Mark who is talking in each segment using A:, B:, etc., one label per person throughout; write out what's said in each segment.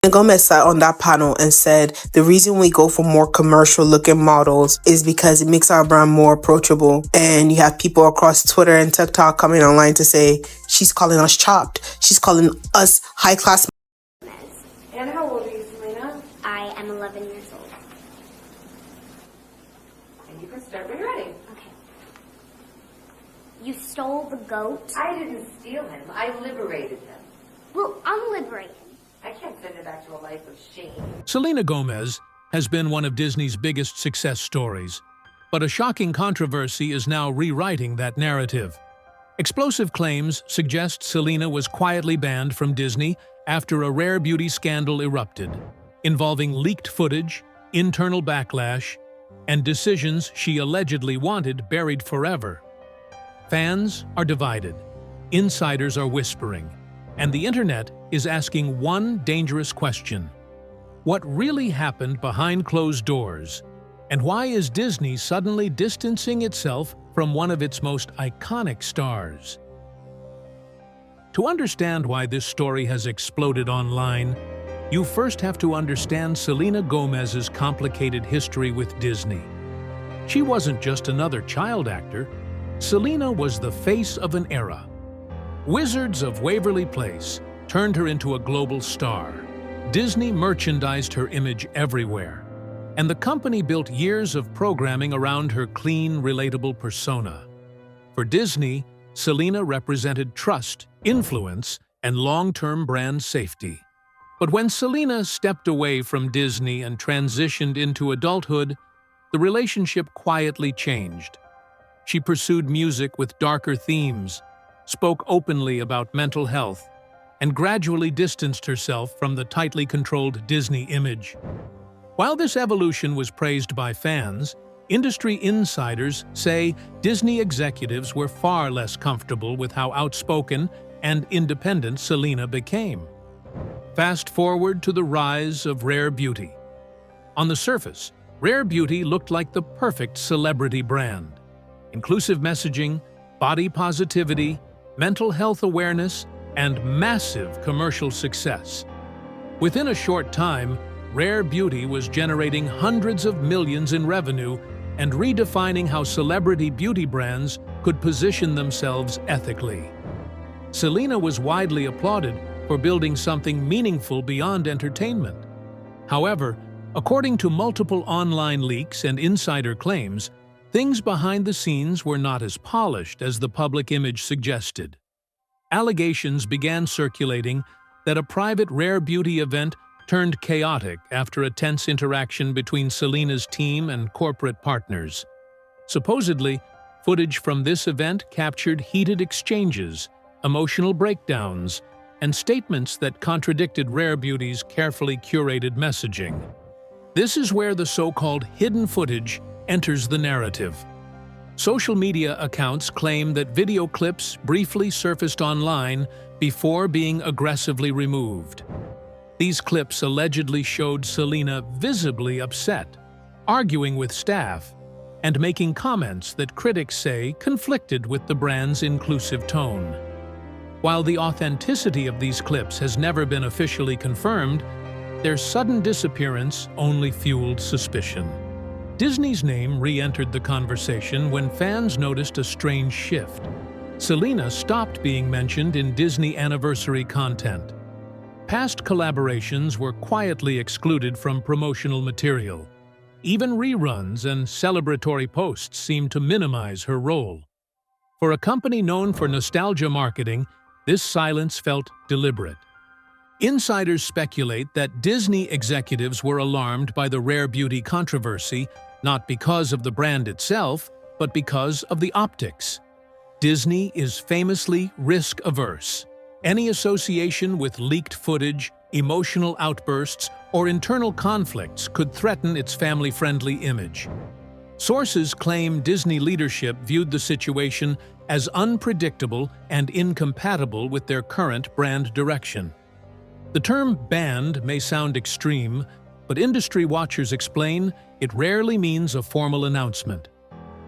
A: Selena Gomez sat on that panel and said the reason we go for more commercial looking models is because it makes our brand more approachable. And you have people across Twitter and TikTok coming online to say she's calling us chopped. She's calling us high class.
B: And how old are you, Selena?
C: I am 11 years old.
B: And you can start when you're ready.
C: Okay. You stole the goat?
B: I didn't steal him. I liberated him.
C: Well, unliberate him.
B: I can't send him back to a life of shame.
D: Selena Gomez has been one of Disney's biggest success stories, but a shocking controversy is now rewriting that narrative. Explosive claims suggest Selena was quietly banned from Disney after a rare beauty scandal erupted, involving leaked footage, internal backlash, and decisions she allegedly wanted buried forever. Fans are divided, insiders are whispering, and the internet is asking one dangerous question. What really happened behind closed doors? And why is Disney suddenly distancing itself from one of its most iconic stars? To understand why this story has exploded online, you first have to understand Selena Gomez's complicated history with Disney. She wasn't just another child actor. Selena was the face of an era. Wizards of Waverly Place turned her into a global star. Disney merchandised her image everywhere, and the company built years of programming around her clean, relatable persona. For Disney, Selena represented trust, influence, and long-term brand safety. But when Selena stepped away from Disney and transitioned into adulthood, the relationship quietly changed. She pursued music with darker themes, spoke openly about mental health, and gradually distanced herself from the tightly controlled Disney image. While this evolution was praised by fans, industry insiders say Disney executives were far less comfortable with how outspoken and independent Selena became. Fast forward to the rise of Rare Beauty. On the surface, Rare Beauty looked like the perfect celebrity brand. Inclusive messaging, body positivity, mental health awareness, and massive commercial success. Within a short time, Rare Beauty was generating hundreds of millions in revenue and redefining how celebrity beauty brands could position themselves ethically. Selena was widely applauded for building something meaningful beyond entertainment. However, according to multiple online leaks and insider claims, things behind the scenes were not as polished as the public image suggested. Allegations began circulating that a private Rare Beauty event turned chaotic after a tense interaction between Selena's team and corporate partners. Supposedly, footage from this event captured heated exchanges, emotional breakdowns, and statements that contradicted Rare Beauty's carefully curated messaging. This is where the so-called hidden footage enters the narrative. Social media accounts claim that video clips briefly surfaced online before being aggressively removed. These clips allegedly showed Selena visibly upset, arguing with staff, and making comments that critics say conflicted with the brand's inclusive tone. While the authenticity of these clips has never been officially confirmed, their sudden disappearance only fueled suspicion. Disney's name re-entered the conversation when fans noticed a strange shift. Selena stopped being mentioned in Disney anniversary content. Past collaborations were quietly excluded from promotional material. Even reruns and celebratory posts seemed to minimize her role. For a company known for nostalgia marketing, this silence felt deliberate. Insiders speculate that Disney executives were alarmed by the Rare Beauty controversy, not because of the brand itself, but because of the optics. Disney is famously risk-averse. Any association with leaked footage, emotional outbursts, or internal conflicts could threaten its family-friendly image. Sources claim Disney leadership viewed the situation as unpredictable and incompatible with their current brand direction. The term banned may sound extreme, but industry watchers explain it rarely means a formal announcement.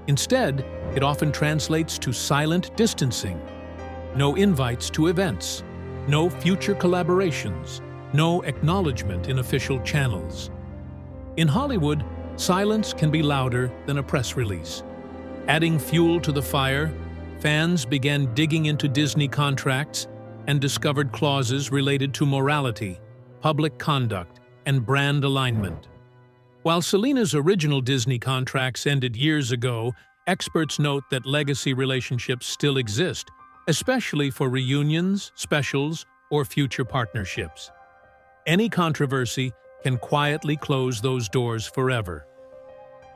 D: Instead, it often translates to silent distancing. No invites to events, no future collaborations, no acknowledgement in official channels. In Hollywood, silence can be louder than a press release. Adding fuel to the fire, fans began digging into Disney contracts and discovered clauses related to morality, public conduct, and brand alignment. While Selena's original Disney contracts ended years ago, experts note that legacy relationships still exist, especially for reunions, specials, or future partnerships. Any controversy can quietly close those doors forever.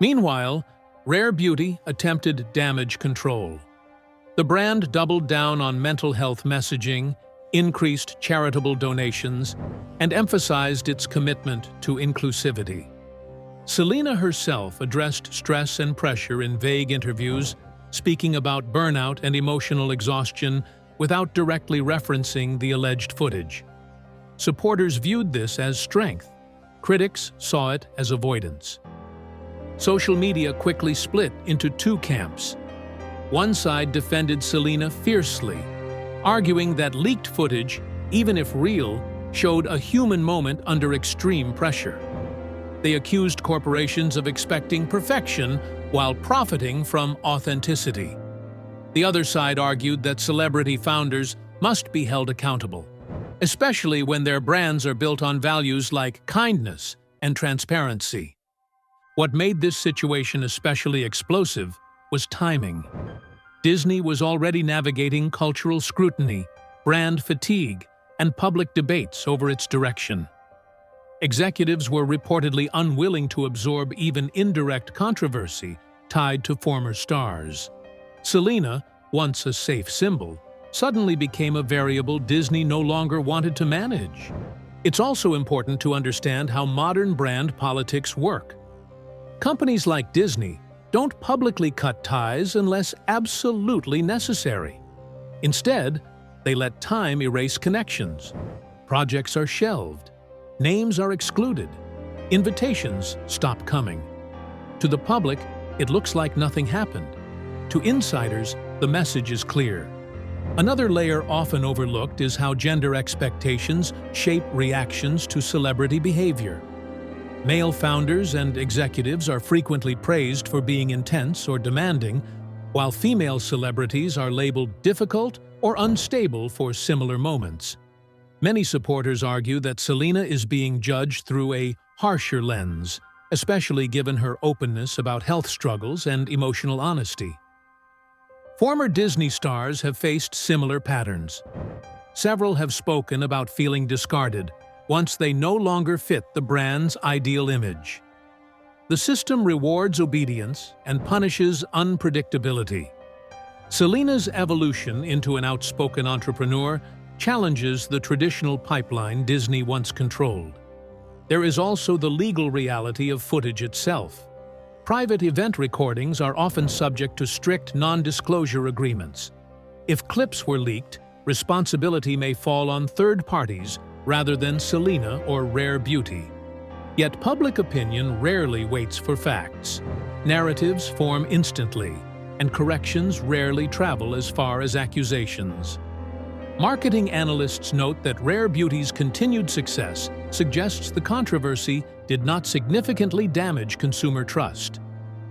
D: Meanwhile, Rare Beauty attempted damage control. The brand doubled down on mental health messaging, increased charitable donations, and emphasized its commitment to inclusivity. Selena herself addressed stress and pressure in vague interviews, speaking about burnout and emotional exhaustion without directly referencing the alleged footage. Supporters viewed this as strength. Critics saw it as avoidance. Social media quickly split into two camps. One side defended Selena fiercely, arguing that leaked footage, even if real, showed a human moment under extreme pressure. They accused corporations of expecting perfection while profiting from authenticity. The other side argued that celebrity founders must be held accountable, especially when their brands are built on values like kindness and transparency. What made this situation especially explosive was timing. Disney was already navigating cultural scrutiny, brand fatigue, and public debates over its direction. Executives were reportedly unwilling to absorb even indirect controversy tied to former stars. Selena, once a safe symbol, suddenly became a variable Disney no longer wanted to manage. It's also important to understand how modern brand politics work. Companies like Disney don't publicly cut ties unless absolutely necessary. Instead, they let time erase connections. Projects are shelved. Names are excluded. Invitations stop coming. To the public, it looks like nothing happened. To insiders, the message is clear. Another layer often overlooked is how gender expectations shape reactions to celebrity behavior. Male founders and executives are frequently praised for being intense or demanding, while female celebrities are labeled difficult or unstable for similar moments. Many supporters argue that Selena is being judged through a harsher lens, especially given her openness about health struggles and emotional honesty. Former Disney stars have faced similar patterns. Several have spoken about feeling discarded once they no longer fit the brand's ideal image. The system rewards obedience and punishes unpredictability. Selena's evolution into an outspoken entrepreneur challenges the traditional pipeline Disney once controlled. There is also the legal reality of footage itself. Private event recordings are often subject to strict non-disclosure agreements. If clips were leaked, responsibility may fall on third parties rather than Selena or Rare Beauty. Yet public opinion rarely waits for facts. Narratives form instantly, and corrections rarely travel as far as accusations. Marketing analysts note that Rare Beauty's continued success suggests the controversy did not significantly damage consumer trust.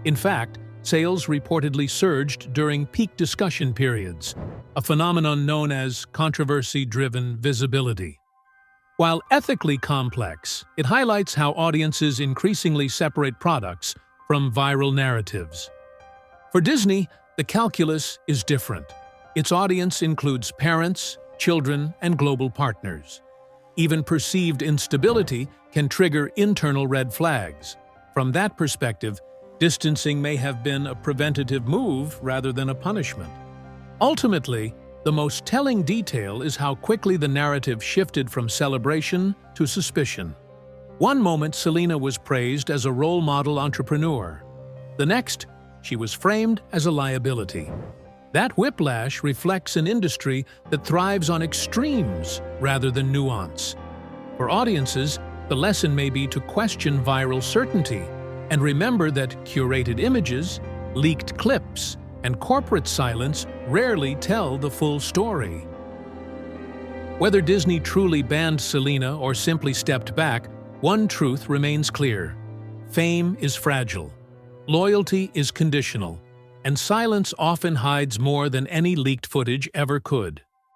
D: In fact, sales reportedly surged during peak discussion periods, a phenomenon known as controversy-driven visibility. While ethically complex, it highlights how audiences increasingly separate products from viral narratives. For Disney, the calculus is different. Its audience includes parents, children, and global partners. Even perceived instability can trigger internal red flags. From that perspective, distancing may have been a preventative move rather than a punishment. Ultimately, the most telling detail is how quickly the narrative shifted from celebration to suspicion. One moment, Selena was praised as a role model entrepreneur. The next, she was framed as a liability. That whiplash reflects an industry that thrives on extremes rather than nuance. For audiences, the lesson may be to question viral certainty and remember that curated images, leaked clips, and corporate silence rarely tell the full story. Whether Disney truly banned Selena or simply stepped back, one truth remains clear. Fame is fragile. Loyalty is conditional. And silence often hides more than any leaked footage ever could.